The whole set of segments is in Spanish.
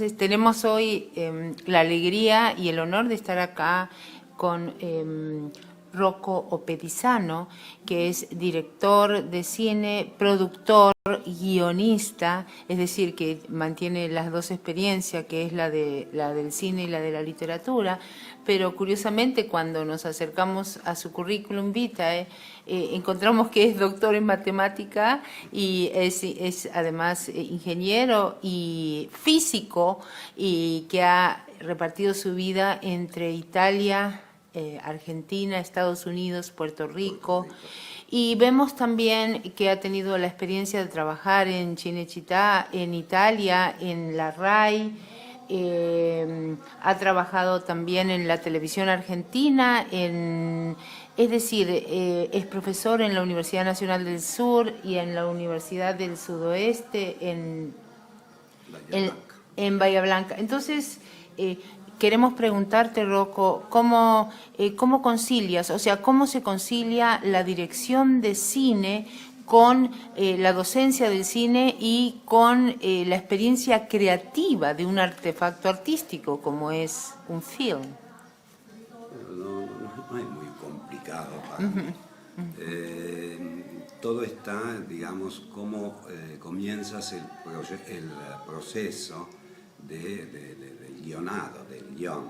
Entonces tenemos hoy la alegría y el honor de estar acá con Rocco Opedisano, que es director de cine, productor, guionista, es decir, que mantiene las dos experiencias, que es la del cine y la de la literatura, pero curiosamente cuando nos acercamos a su currículum vitae, encontramos que es doctor en matemática y es además ingeniero y físico, y que ha repartido su vida entre Italia, Argentina, Estados Unidos, Puerto Rico. Y vemos también que ha tenido la experiencia de trabajar en Cinecittà, en Italia, en la RAI, ha trabajado también en la televisión argentina, es decir, es profesor en la Universidad Nacional del Sur y en la Universidad del Sudoeste, en Bahía Blanca. Entonces, queremos preguntarte, Rocco, ¿cómo concilias, o sea, cómo se concilia la dirección de cine con la docencia del cine y con la experiencia creativa de un artefacto artístico como es un film? No es muy complicado para mí. Todo está, digamos, cómo comienzas el proceso del guionado, del guión,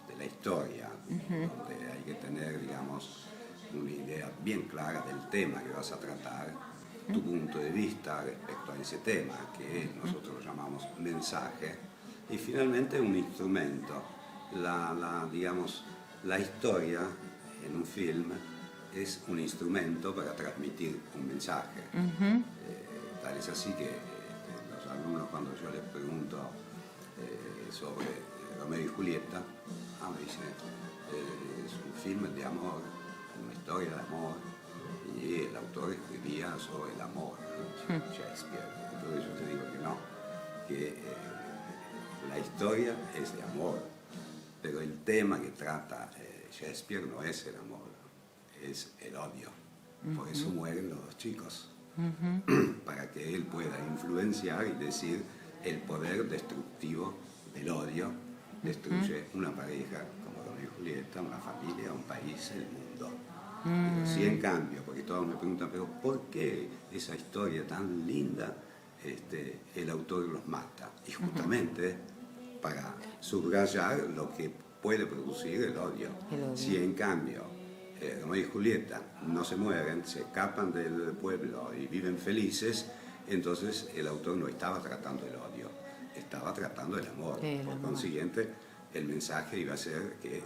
de la historia, donde hay que tener, digamos, una idea bien clara del tema que vas a tratar, tu punto de vista respecto a ese tema, que nosotros lo llamamos mensaje, y finalmente un instrumento. Digamos, la historia en un film es un instrumento para transmitir un mensaje. Tal es así que los alumnos, cuando yo les pregunto sobre Romeo y Julieta, me dicen, es un film de amor, una historia de amor, y el autor escribía sobre el amor, Shakespeare. Entonces yo te digo que no, que la historia es de amor, pero el tema que trata Shakespeare no es el amor, es el odio. Por eso mueren los dos chicos, para que él pueda influenciar y decir el poder destructivo del odio destruye una pareja como Romeo y Julieta, una familia, un país, el mundo. Pero sí, en cambio, porque todos me preguntan, pero ¿por qué esa historia tan linda el autor los mata? Y justamente para subrayar lo que puede producir el odio. Si en cambio Romeo y Julieta no se mueren, se escapan del pueblo y viven felices, entonces el autor no estaba tratando el odio, estaba tratando el amor. Por consiguiente, el mensaje iba a ser que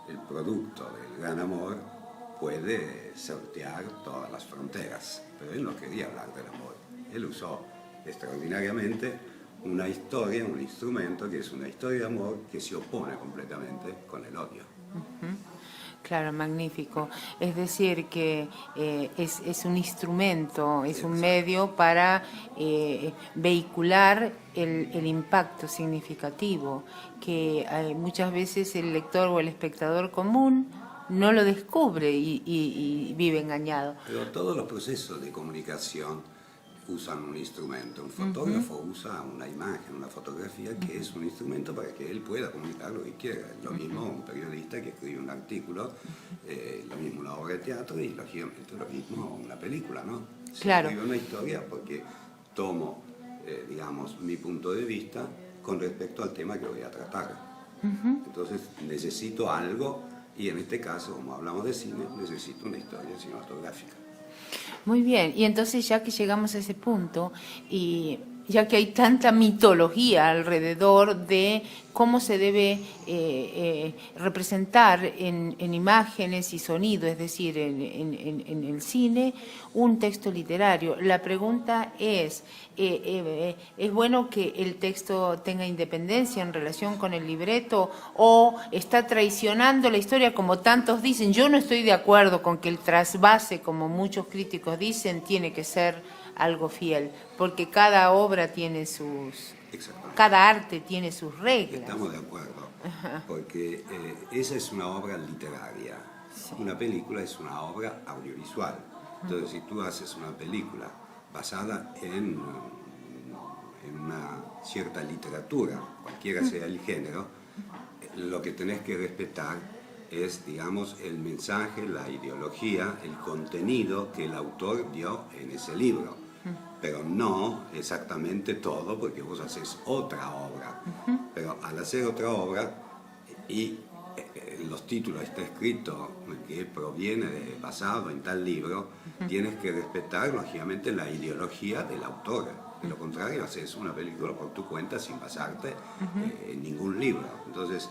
el producto del gran amor puede sortear todas las fronteras. Pero él no quería hablar del amor. Él usó extraordinariamente una historia, un instrumento que es una historia de amor que se opone completamente con el odio. Claro, magnífico. Es decir, que es un instrumento, es un medio para vehicular el impacto significativo, que muchas veces el lector o el espectador común no lo descubre y vive engañado. Pero todos los procesos de comunicación usan un instrumento. Un fotógrafo usa una imagen, una fotografía, que es un instrumento para que él pueda comunicar lo que quiera. Lo mismo un periodista que escribe un artículo, lo mismo una obra de teatro y lógicamente lo mismo una película, ¿no? Si claro. escribo una historia porque tomo, digamos, mi punto de vista con respecto al tema que voy a tratar. Entonces necesito algo, y en este caso, como hablamos de cine, necesito una historia cinematográfica. Muy bien, y entonces ya que llegamos a ese punto, y ya que hay tanta mitología alrededor de cómo se debe representar en imágenes y sonido, es decir, en el cine, un texto literario. La pregunta ¿es bueno que el texto tenga independencia en relación con el libreto o está traicionando la historia como tantos dicen? Yo no estoy de acuerdo con que el trasvase, como muchos críticos dicen, tiene que ser algo fiel, porque cada obra tiene cada arte tiene sus reglas. Estamos de acuerdo, porque esa es una obra literaria, una película es una obra audiovisual. Entonces, si tú haces una película basada en en una cierta literatura, cualquiera sea el género, lo que tenés que respetar es, digamos, el mensaje, la ideología, el contenido que el autor dio en ese libro, pero no exactamente todo, porque vos haces otra obra. Pero al hacer otra obra y los títulos está escrito que proviene basado en tal libro, tienes que respetar lógicamente la ideología del autor. De lo contrario, haces una película por tu cuenta sin basarte en ningún libro. Entonces,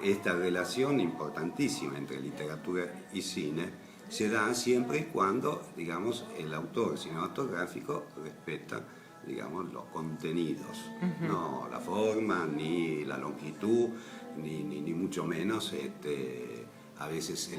esta relación importantísima entre literatura y cine se da siempre y cuando, digamos, el autor cinematográfico respeta, digamos, los contenidos, no la forma, ni la longitud, ni mucho menos a veces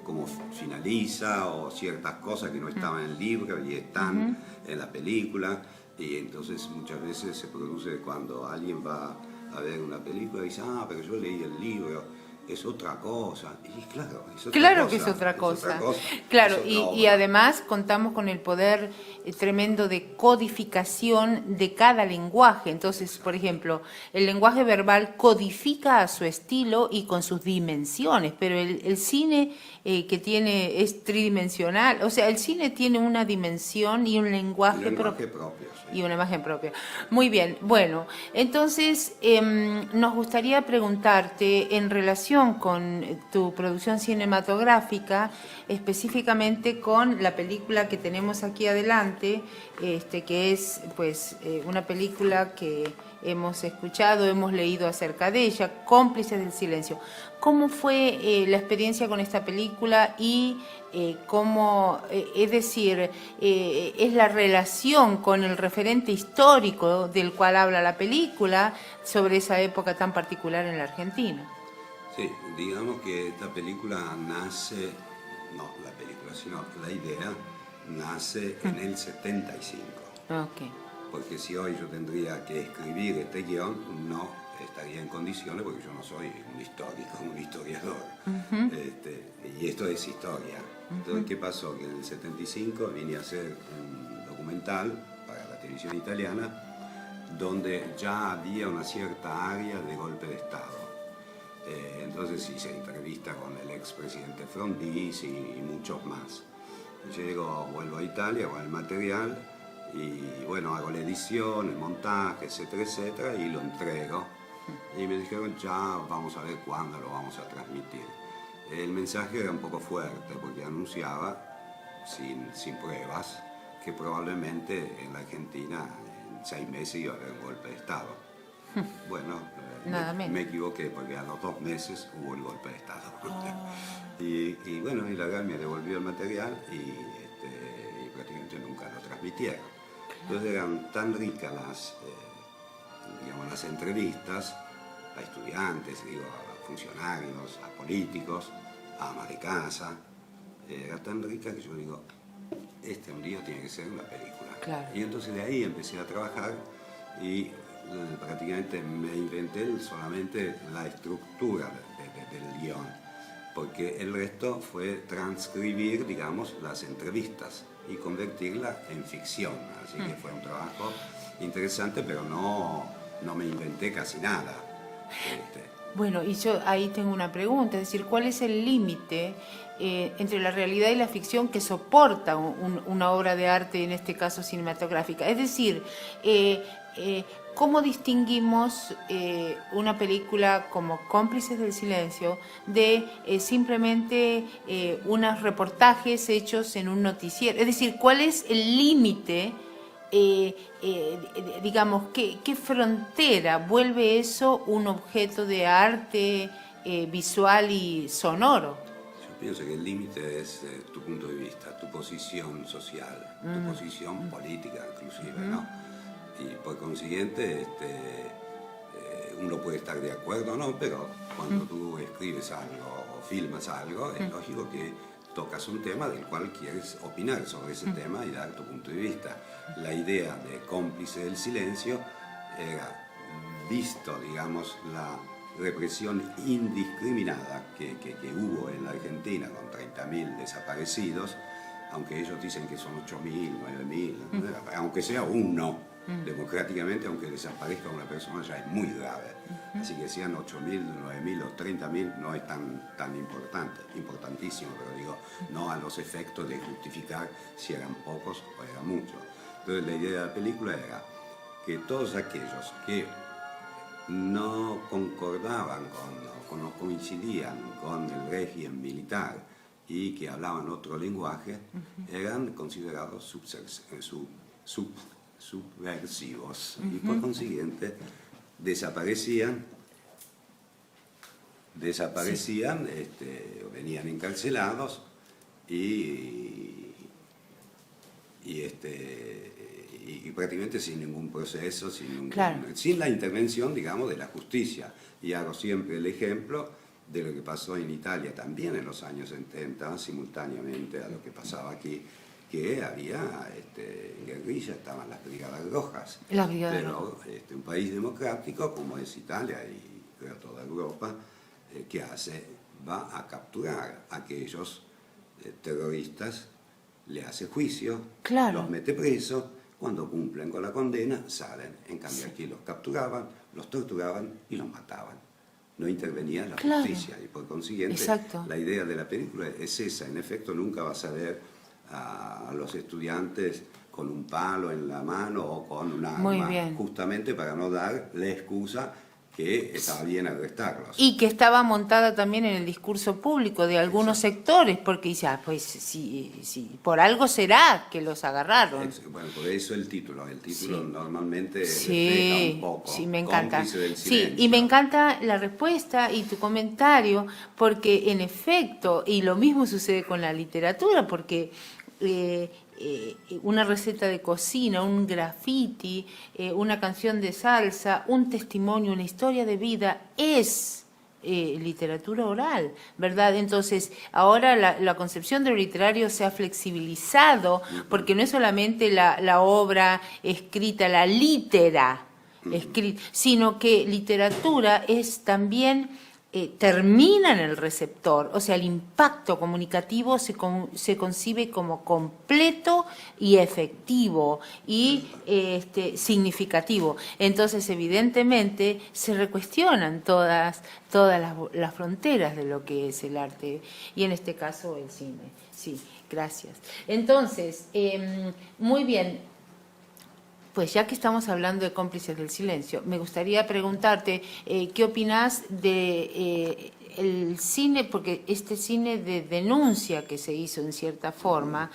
cómo finaliza o ciertas cosas que no estaban en el libro y están en la película. Y entonces muchas veces se produce cuando alguien va a ver una película y dice, pero yo leí el libro, es otra cosa. Y claro, es otra Claro cosa, que es otra cosa. Es otra cosa. Claro, Es otra y obra. además contamos con el poder tremendo de codificación de cada lenguaje. Entonces, por ejemplo, el lenguaje verbal codifica a su estilo y con sus dimensiones, pero el cine es tridimensional. O sea, el cine tiene una dimensión y un lenguaje Lenguaje propio, sí. y una imagen propia. Muy bien, bueno, entonces nos gustaría preguntarte en relación con tu producción cinematográfica, específicamente con la película que tenemos aquí adelante, que es pues una película que hemos escuchado, hemos leído acerca de ella, Cómplices del Silencio. ¿Cómo fue la experiencia con esta película y cómo, es decir, es la relación con el referente histórico del cual habla la película sobre esa época tan particular en la Argentina? Sí, digamos que esta película nace, no la película, sino la idea nace en el 75. Ok. Porque si hoy yo tendría que escribir este guión, no estaría en condiciones porque yo no soy un histórico, un historiador. Y esto es historia. Entonces, ¿qué pasó? Que en el 75 vine a hacer un documental para la televisión italiana donde ya había una cierta área de golpe de Estado. Entonces hice entrevista con el expresidente Frondizi y muchos más. Llego, vuelvo a Italia con el material y bueno, hago la edición, el montaje, etcétera, etcétera, y lo entrego. Y me dijeron, ya vamos a ver cuándo lo vamos a transmitir. El mensaje era un poco fuerte porque anunciaba, sin pruebas, que probablemente en la Argentina en 6 meses iba a haber un golpe de Estado. Bueno, me equivoqué porque a los 2 meses hubo el golpe de Estado. Y bueno, y la GAL me devolvió el material y prácticamente nunca lo transmitieron. Entonces eran tan ricas las entrevistas a estudiantes, digo, a funcionarios, a políticos, a amas de casa. Era tan rica que yo digo, un día tiene que ser una película. Claro. Y entonces de ahí empecé a trabajar y prácticamente me inventé solamente la estructura del guión, porque el resto fue transcribir, digamos, las entrevistas y convertirlas en ficción. Así que fue un trabajo interesante, pero no me inventé casi nada. Bueno, y yo ahí tengo una pregunta, es decir, ¿cuál es el límite entre la realidad y la ficción que soporta una obra de arte, en este caso cinematográfica? Es decir, ¿cómo distinguimos una película como Cómplices del Silencio de simplemente unos reportajes hechos en un noticiero? Es decir, ¿cuál es el límite? Digamos, ¿qué frontera vuelve eso un objeto de arte visual y sonoro? Yo pienso que el límite es tu punto de vista, tu posición social, tu posición política inclusive, ¿no? Y por consiguiente uno puede estar de acuerdo o no, pero cuando tú escribes algo o filmas algo, es lógico que tocas un tema del cual quieres opinar sobre ese tema y dar tu punto de vista. La idea de Cómplice del Silencio era, visto, digamos, la represión indiscriminada que hubo en la Argentina con 30.000 desaparecidos, aunque ellos dicen que son 8.000, 9.000, aunque sea uno, democráticamente, aunque desaparezca una persona ya es muy grave. Así que sean 8.000, 9.000 o 30.000 no es tan importante, importantísimo, pero digo, no a los efectos de justificar si eran pocos o eran muchos. Entonces la idea de la película era que todos aquellos que no concordaban no coincidían con el régimen militar y que hablaban otro lenguaje, eran considerados subversivos y por consiguiente desaparecían, venían encarcelados y prácticamente sin ningún proceso, sin la intervención, digamos, de la justicia. Y hago siempre el ejemplo de lo que pasó en Italia también en los años 70, simultáneamente a lo que pasaba aquí, que había guerrilla, estaban las Brigadas Rojas. Pero un país democrático como es Italia y creo toda Europa, ¿qué hace? Va a capturar a aquellos terroristas, le hace juicio, los mete presos, cuando cumplen con la condena salen. En cambio aquí los capturaban, los torturaban y los mataban. No intervenía la justicia y por consiguiente la idea de la película es esa. En efecto nunca vas a ver a los estudiantes con un palo en la mano o con un arma, justamente para no dar la excusa que estaba bien arrestarlos. Y que estaba montada también en el discurso público de algunos sectores, porque dice, pues sí, por algo será que los agarraron. Bueno, por eso el título normalmente refleja un poco, me encanta. Cómplice del silencio. Sí, y me encanta la respuesta y tu comentario, porque en efecto, y lo mismo sucede con la literatura, porque una receta de cocina, un graffiti, una canción de salsa, un testimonio, una historia de vida es literatura oral, ¿verdad? Entonces, ahora la concepción de lo literario se ha flexibilizado porque no es solamente la obra escrita, la litera escrita, sino que literatura es también termina en el receptor, o sea, el impacto comunicativo se concibe como completo y efectivo y significativo. Entonces, evidentemente, se recuestionan todas las fronteras de lo que es el arte y en este caso el cine. Sí, gracias. Entonces, muy bien. Pues ya que estamos hablando de Cómplices del Silencio, me gustaría preguntarte qué opinás de el cine, porque este cine de denuncia que se hizo en cierta forma,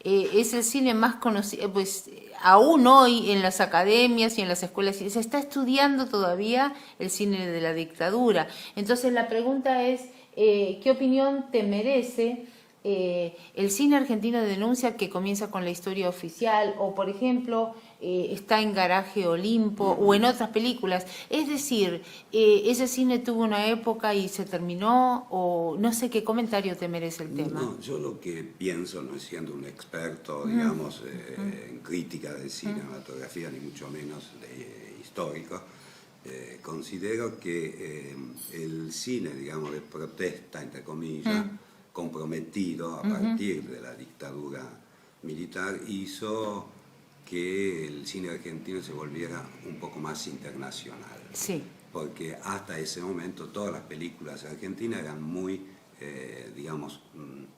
es el cine más conocido, pues aún hoy en las academias y en las escuelas se está estudiando todavía el cine de la dictadura. Entonces la pregunta es, ¿qué opinión te merece el cine argentino de denuncia que comienza con la historia oficial o, por ejemplo, está en Garaje Olimpo o en otras películas? Es decir, ¿ese cine tuvo una época y se terminó? O no sé qué comentario te merece el tema. No, yo lo que pienso, no siendo un experto, digamos, en crítica de cinematografía, ni mucho menos de histórico, considero que el cine, digamos, de protesta, entre comillas, comprometido a partir de la dictadura militar, hizo que el cine argentino se volviera un poco más internacional. Sí. Porque hasta ese momento todas las películas argentinas eran muy, digamos,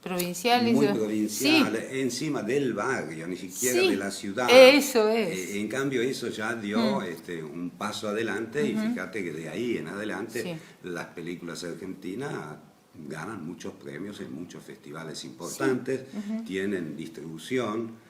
provinciales, muy provinciales, encima del barrio, ni siquiera de la ciudad. Eso es. En cambio eso ya dio un paso adelante y fíjate que de ahí en adelante las películas argentinas ganan muchos premios en muchos festivales importantes, tienen distribución.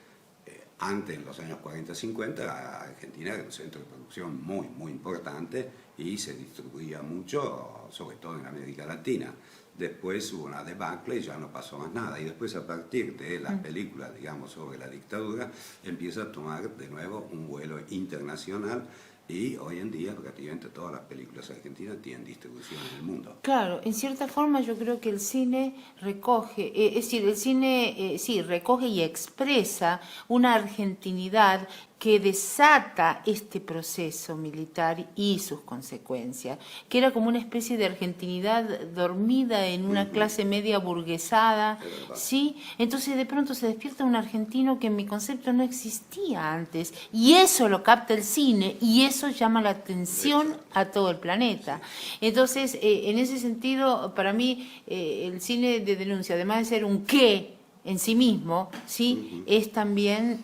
Antes, en los años 40-50, Argentina era un centro de producción muy, muy importante y se distribuía mucho, sobre todo en América Latina. Después hubo una debacle y ya no pasó más nada. Y después, a partir de las películas, digamos, sobre la dictadura, empieza a tomar de nuevo un vuelo internacional. Y hoy en día prácticamente todas las películas argentinas tienen distribución en el mundo. Claro, en cierta forma yo creo que el cine recoge, es decir, el cine sí recoge y expresa una argentinidad que desata este proceso militar y sus consecuencias, que era como una especie de argentinidad dormida en una clase media burguesada, ¿sí? Entonces de pronto se despierta un argentino que en mi concepto no existía antes, y eso lo capta el cine, y eso llama la atención a todo el planeta. Entonces, en ese sentido, para mí, el cine de denuncia, además de ser un qué en sí mismo, ¿sí? Es también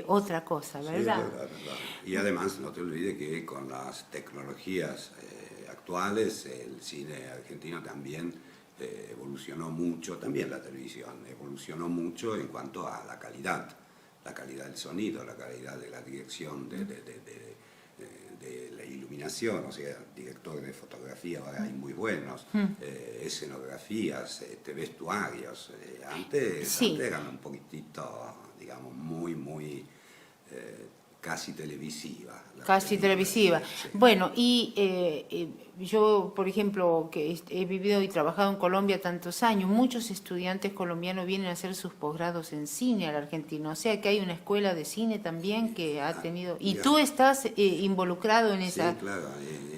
otra cosa, ¿verdad? Sí, es verdad. Y además no te olvides que con las tecnologías actuales el cine argentino también evolucionó mucho, también la televisión evolucionó mucho en cuanto a la calidad del sonido, la calidad de la dirección de la iluminación, o sea, directores de fotografía ahora hay muy buenos, escenografías, vestuarios, antes eran un poquitito, digamos, muy casi televisiva. Casi televisiva. Sí. Bueno, y yo, por ejemplo, que he vivido y trabajado en Colombia tantos años, muchos estudiantes colombianos vienen a hacer sus posgrados en cine al argentino, o sea que hay una escuela de cine también que ha tenido... Y tú estás involucrado en esa... Sí, claro.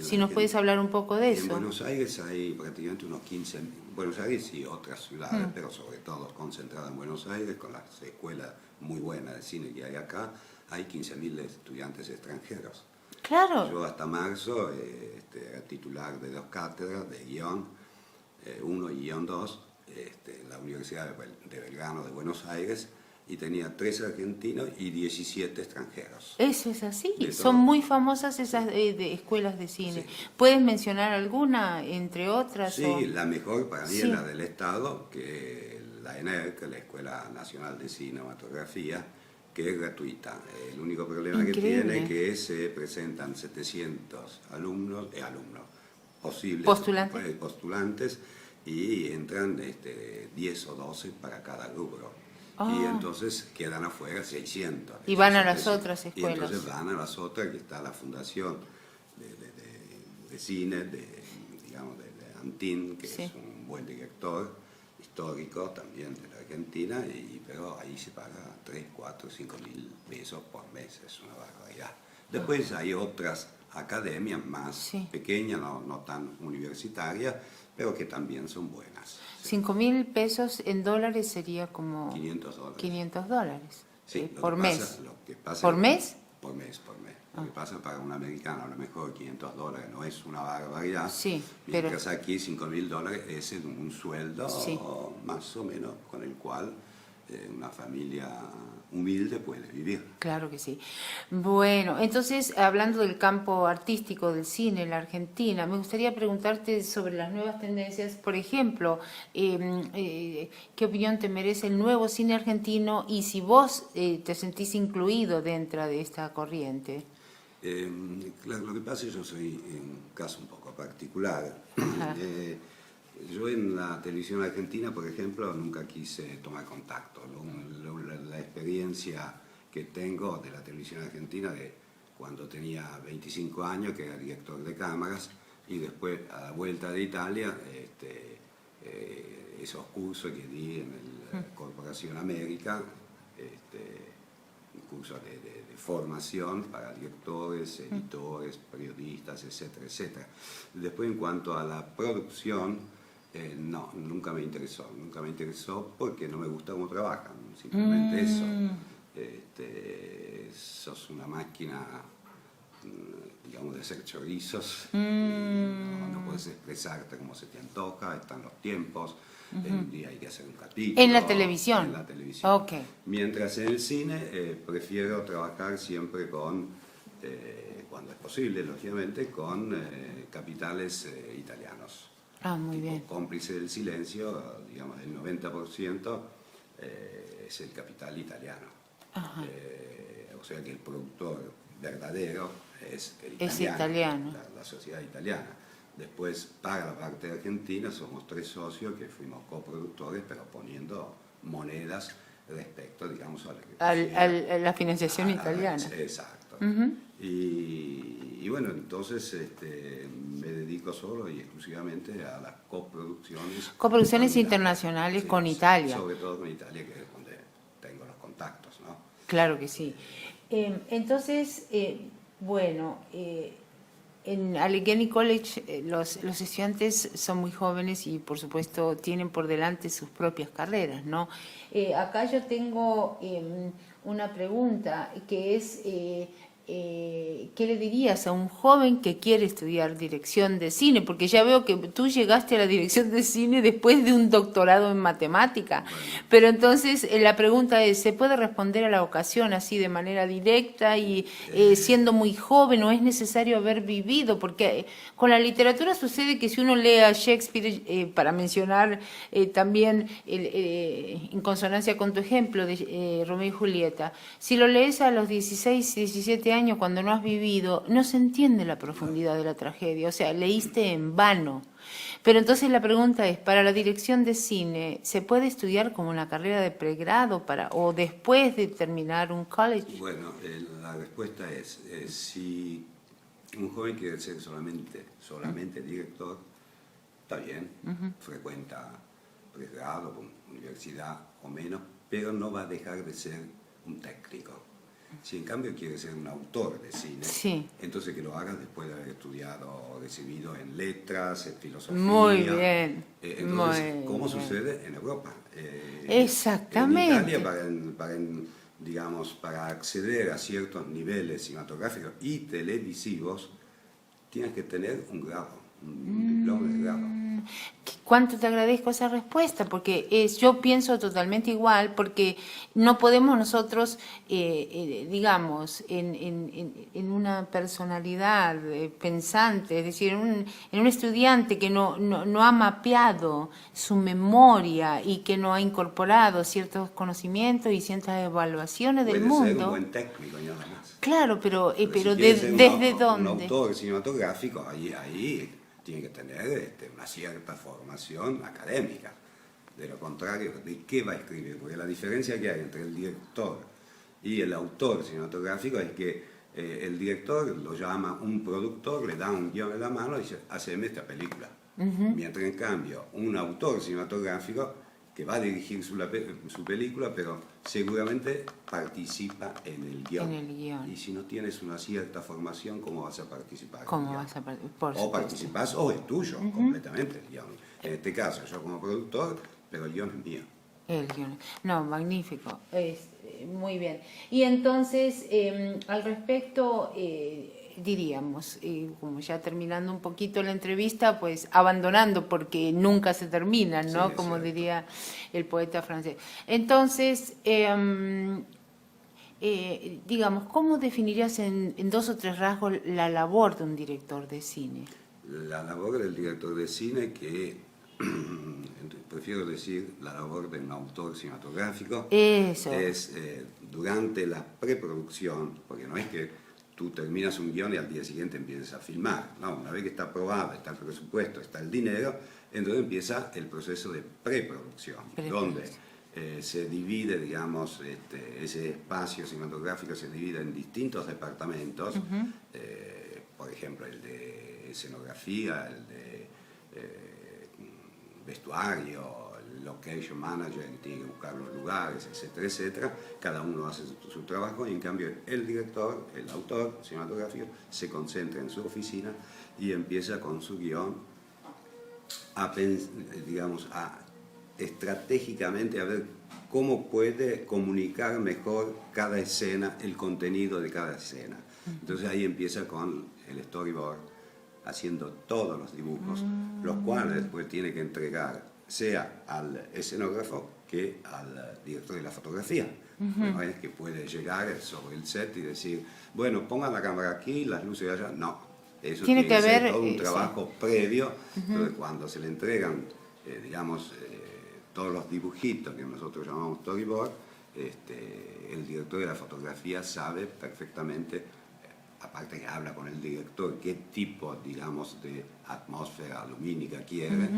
Si nos puedes hablar un poco de eso. En Buenos Aires hay prácticamente unos 15, Buenos Aires y otras ciudades, pero sobre todo concentrada en Buenos Aires, con las escuelas muy buenas de cine que hay acá, hay 15.000 estudiantes extranjeros. Claro. Yo hasta marzo era titular de 2 cátedras de guión, 1 y guión 2, en la Universidad de Belgrano de Buenos Aires, y tenía 3 argentinos y 17 extranjeros. Eso es así, son muy famosas esas escuelas de cine. Sí. ¿Puedes mencionar alguna, entre otras? Sí, la mejor para mí es la del Estado, que la ENERC, la Escuela Nacional de Cinematografía, que es gratuita. El único problema que tiene es que se presentan 700 posibles postulantes y entran 10 o 12 para cada rubro. Y entonces quedan afuera 600. Y van a las otras escuelas. Y entonces van a las otras, que está la Fundación de Cine, digamos, de Antin, que es un buen director histórico también de la Argentina, pero ahí se paga 3, 4, 5 mil pesos por mes, es una barbaridad. Después hay otras academias más pequeñas, no tan universitarias, pero que también son buenas. 5.000 pesos en dólares sería como... $500. $500. Sí, por mes. ¿Por mes? Por mes. Lo que pasa para un americano, a lo mejor $500 no es una barbaridad. Sí, mientras aquí $5.000 es un sueldo más o menos con el cual una familia humilde puede vivir. Claro que sí. Bueno, entonces, hablando del campo artístico del cine en la Argentina, me gustaría preguntarte sobre las nuevas tendencias. Por ejemplo, ¿qué opinión te merece el nuevo cine argentino y si vos te sentís incluido dentro de esta corriente? Lo que pasa es que yo soy un caso un poco particular. Yo en la televisión argentina, por ejemplo, nunca quise tomar contacto. La experiencia que tengo de la televisión argentina de cuando tenía 25 años, que era director de cámaras, y después a la vuelta de Italia, esos cursos que di en la Corporación América, cursos de formación para directores, editores, periodistas, etcétera, etcétera. Después, en cuanto a la producción, no, nunca me interesó porque no me gusta cómo trabajan, simplemente eso. Sos una máquina, digamos, de hacer chorizos, no puedes expresarte como se te antoja, están los tiempos, un día hay que hacer un capítulo. ¿En la televisión? En la televisión. Okay. Mientras en el cine prefiero trabajar siempre con, cuando es posible, lógicamente, con capitales italianos. Muy bien. Cómplice del silencio, digamos, el 90% es el capital italiano. O sea que el productor verdadero es el italiano. Es italiano. La sociedad italiana. Después, para la parte argentina, somos 3 socios que fuimos coproductores, pero poniendo monedas respecto, digamos, a la financiación italiana. Exacto. Y bueno, entonces me dedico solo y exclusivamente a las coproducciones. Coproducciones internacionales con Italia. Sobre todo con Italia, que es donde tengo los contactos, ¿no? Claro que sí. Entonces, bueno, en Allegheny College los estudiantes son muy jóvenes y por supuesto tienen por delante sus propias carreras, ¿no? Acá yo tengo una pregunta que es, ¿qué le dirías a un joven que quiere estudiar dirección de cine? Porque ya veo que tú llegaste a la dirección de cine después de un doctorado en matemática. Pero entonces la pregunta es, ¿se puede responder a la ocasión así de manera directa y siendo muy joven, o es necesario haber vivido? Porque con la literatura sucede que si uno lee a Shakespeare, para mencionar también en consonancia con tu ejemplo de Romeo y Julieta, si lo lees a los 16, 17 años cuando no has vivido, no se entiende la profundidad de la tragedia, o sea, leíste en vano. Pero entonces la pregunta es, para la dirección de cine, ¿se puede estudiar como una carrera de pregrado o después de terminar un college? Bueno, la respuesta es, si un joven quiere ser solamente director, está bien, frecuenta pregrado, universidad o menos, pero no va a dejar de ser un técnico. Si en cambio quiere ser un autor de cine, sí, entonces que lo haga después de haber estudiado o recibido en letras, en filosofía. Muy bien. Entonces, muy ¿cómo bien. sucede en Europa? Exactamente. En Italia, digamos, para acceder a ciertos niveles cinematográficos y televisivos, tienes que tener un grado, un diploma de grado. ¿Cuánto te agradezco esa respuesta? Porque yo pienso totalmente igual, porque no podemos nosotros, digamos, en una personalidad pensante, es decir, en un estudiante que no ha mapeado su memoria y que no ha incorporado ciertos conocimientos y ciertas evaluaciones del mundo. Puede ser un buen técnico y nada más. Claro, pero Si ¿desde dónde? Un autor cinematográfico, ahí tiene que tener una cierta formación académica. De lo contrario, ¿de qué va a escribir? Porque la diferencia que hay entre el director y el autor cinematográfico es que el director lo llama un productor, le da un guión en la mano y dice, haceme esta película. Mientras en cambio, un autor cinematográfico que va a dirigir su película, pero seguramente participa en el guión. Y si no tienes una cierta formación, ¿cómo vas a participar? ¿Cómo vas a participar? O participas o es tuyo completamente el guión. En este caso, yo como productor, pero el guión es mío. El guión. No, magnífico. Muy bien. Y entonces, al respecto, diríamos, como ya terminando un poquito la entrevista, pues abandonando porque nunca se termina, ¿no? Sí, como cierto. diría el poeta francés. Entonces, digamos, ¿cómo definirías en 2 o 3 rasgos la labor de un director de cine? La labor del director de cine, que prefiero decir la labor de un autor cinematográfico, Eso. es durante la preproducción, porque no es que tú terminas un guión y al día siguiente empiezas a filmar, no, una vez que está aprobado, está el presupuesto, está el dinero, entonces empieza el proceso de preproducción, donde se divide, digamos, ese espacio cinematográfico se divide en distintos departamentos, por ejemplo, el de escenografía, el de vestuario, el location manager que tiene que buscar los lugares, etcétera, etcétera. Cada uno hace su trabajo y en cambio el director, el autor cinematográfico, se concentra en su oficina y empieza con su guión a estratégicamente a ver cómo puede comunicar mejor cada escena, el contenido de cada escena. Entonces ahí empieza con el storyboard, haciendo todos los dibujos, los cuales después tiene que entregar sea al escenógrafo que al director de la fotografía. No es que puede llegar sobre el set y decir, bueno, pongan la cámara aquí, las luces allá. No, eso tiene que ser todo un trabajo previo. Entonces, cuando se le entregan, digamos, todos los dibujitos que nosotros llamamos storyboard, el director de la fotografía sabe perfectamente, aparte que habla con el director, qué tipo, digamos, de atmósfera lumínica quiere,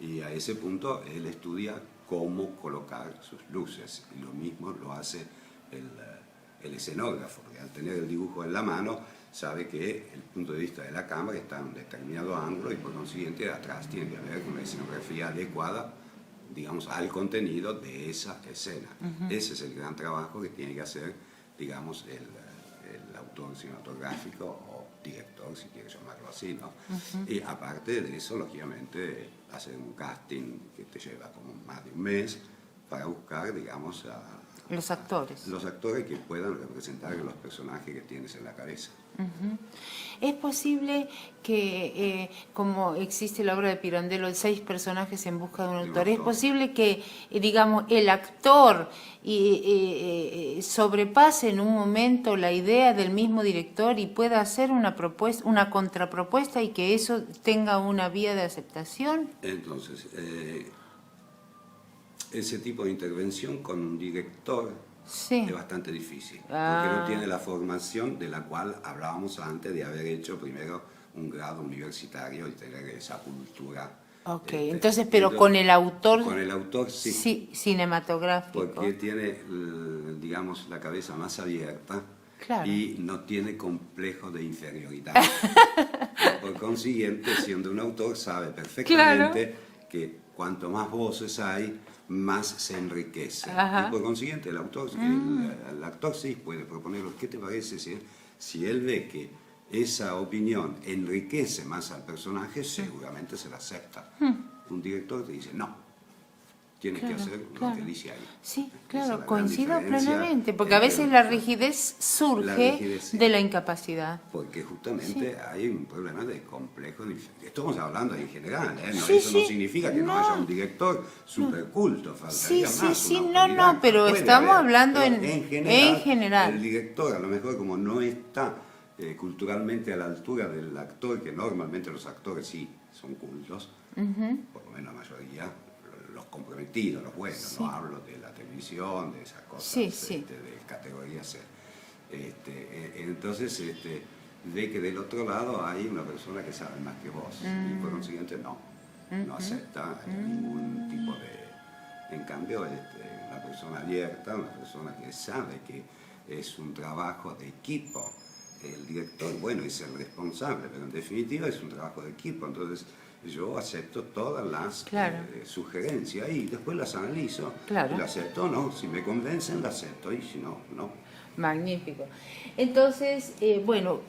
y a ese punto él estudia cómo colocar sus luces, y lo mismo lo hace el escenógrafo, porque al tener el dibujo en la mano, sabe que el punto de vista de la cámara está en un determinado ángulo y por consiguiente atrás tiene que haber una escenografía adecuada, digamos, al contenido de esa escena. Ese es el gran trabajo que tiene que hacer, digamos, productor cinematográfico o director, si quiere llamarlo así, ¿no? Y aparte de eso, lógicamente, hacer un casting que te lleva como más de un mes para buscar, digamos, los actores. Los actores que puedan representar los personajes que tienes en la cabeza. ¿Es posible que, como existe la obra de Pirandello, 6 personajes en busca de un autor, es posible que, digamos, el actor sobrepase en un momento la idea del mismo director y pueda hacer una propuesta, una contrapropuesta, y que eso tenga una vía de aceptación? Entonces, ese tipo de intervención con un director es bastante difícil, porque no tiene la formación de la cual hablábamos antes, de haber hecho primero un grado universitario y tener esa cultura. Ok, entonces, pero con el autor... Con el autor sí. Cinematográfico. Porque tiene, digamos, la cabeza más abierta. Claro. Y no tiene complejo de inferioridad. Por consiguiente, siendo un autor, sabe perfectamente que cuanto más voces hay, más se enriquece. Y por consiguiente, el actor sí puede proponerlo. ¿Qué te parece si él ve que esa opinión enriquece más al personaje? Seguramente se la acepta. Un director te dice, no, tienes que hacer lo que dice ahí. Sí, claro, coincido plenamente, porque a veces la rigidez surge de la incapacidad. Porque justamente hay un problema de complejo. Estamos hablando en general, ¿eh? No, eso no significa que no haya un director superculto, faltaría más. Pero estamos hablando en general. El director, a lo mejor, como no está culturalmente a la altura del actor, que normalmente los actores sí son cultos, por lo menos la mayoría, los comprometidos, los buenos, no hablo de la televisión, de esas cosas de categoría C. Entonces ve que del otro lado hay una persona que sabe más que vos y por consiguiente no acepta ningún tipo de... En cambio, una persona abierta, una persona que sabe que es un trabajo de equipo. El director, bueno, es el responsable, pero en definitiva es un trabajo de equipo, entonces yo acepto todas las sugerencias y después las analizo, y las acepto o no, si me convencen las acepto y si no, no. Magnífico. Entonces, bueno,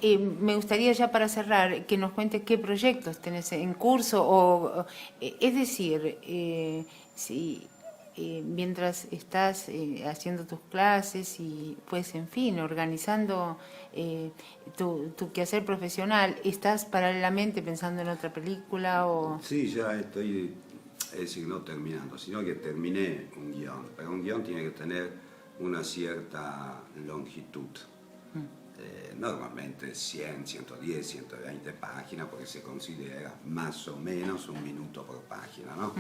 me gustaría ya para cerrar que nos cuentes qué proyectos tenés en curso, es decir, si... mientras estás haciendo tus clases y pues en fin, organizando tu quehacer profesional, ¿estás paralelamente pensando en otra película o...? Sí, ya estoy, es decir, no terminando, sino que terminé un guión, pero un guión tiene que tener una cierta longitud. Normalmente 100, 110, 120 páginas, porque se considera más o menos un minuto por página, ¿no?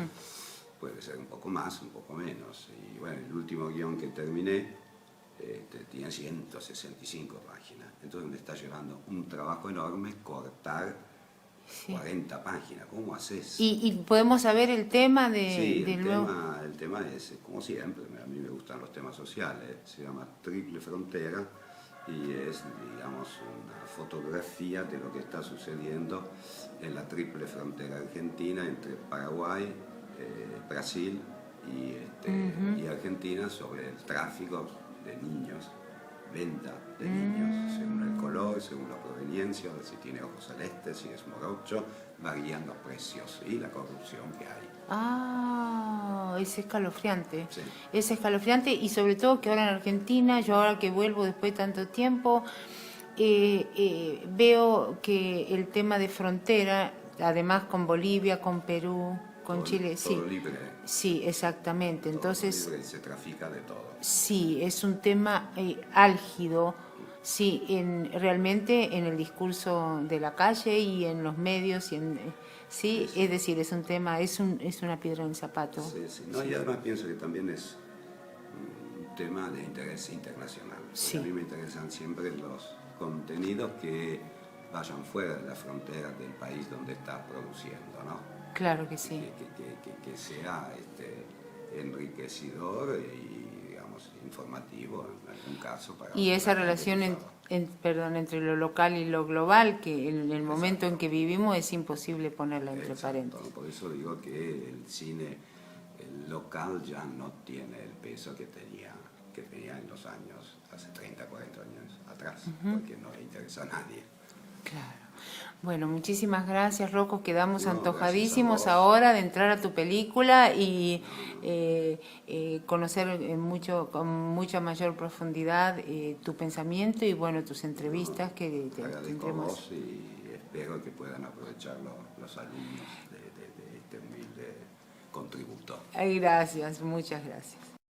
Puede ser un poco más, un poco menos. Y bueno, el último guión que terminé tenía 165 páginas. Entonces me está llevando un trabajo enorme cortar 40 páginas. ¿Cómo haces? ¿Y podemos saber el tema de...? Sí, el tema es, como siempre, a mí me gustan los temas sociales. Se llama Triple Frontera y es, digamos, una fotografía de lo que está sucediendo en la triple frontera argentina entre Paraguay, Brasil y Argentina, sobre el tráfico de niños, venta de niños, según el color, según la proveniencia, si tiene ojos celestes, si es morocho, va guiando precios y la corrupción que hay. Es escalofriante. Sí. Es escalofriante y sobre todo que ahora en Argentina, yo ahora que vuelvo después de tanto tiempo, veo que el tema de frontera, además con Bolivia, con Perú, con Chile, todo libre. Sí, exactamente. Entonces, libre, se trafica de todo. Sí, es un tema álgido, sí, realmente en el discurso de la calle y en los medios, sí, es decir, es un tema, es una piedra en el zapato. Sí. No, y además pienso que también es un tema de interés internacional. Sí. A mí me interesan siempre los contenidos que vayan fuera de las fronteras del país donde estás produciendo, ¿no? Claro que sí. Que sea enriquecedor y, digamos, informativo en algún caso. Y esa relación entre lo local y lo global, que en el momento en que vivimos es imposible ponerla entre paréntesis. Por eso digo que el cine local ya no tiene el peso que tenía que tenía en los años, hace 30, 40 años atrás, porque no le interesa a nadie. Claro. Bueno, muchísimas gracias, Rocco. Quedamos No, antojadísimos gracias a vos. ahora de entrar a tu película y conocer con mucha mayor profundidad tu pensamiento y bueno, tus entrevistas que Agradezco a tendremos. vos y espero que puedan aprovecharlo los alumnos de este humilde contributo. Ay, gracias, muchas gracias.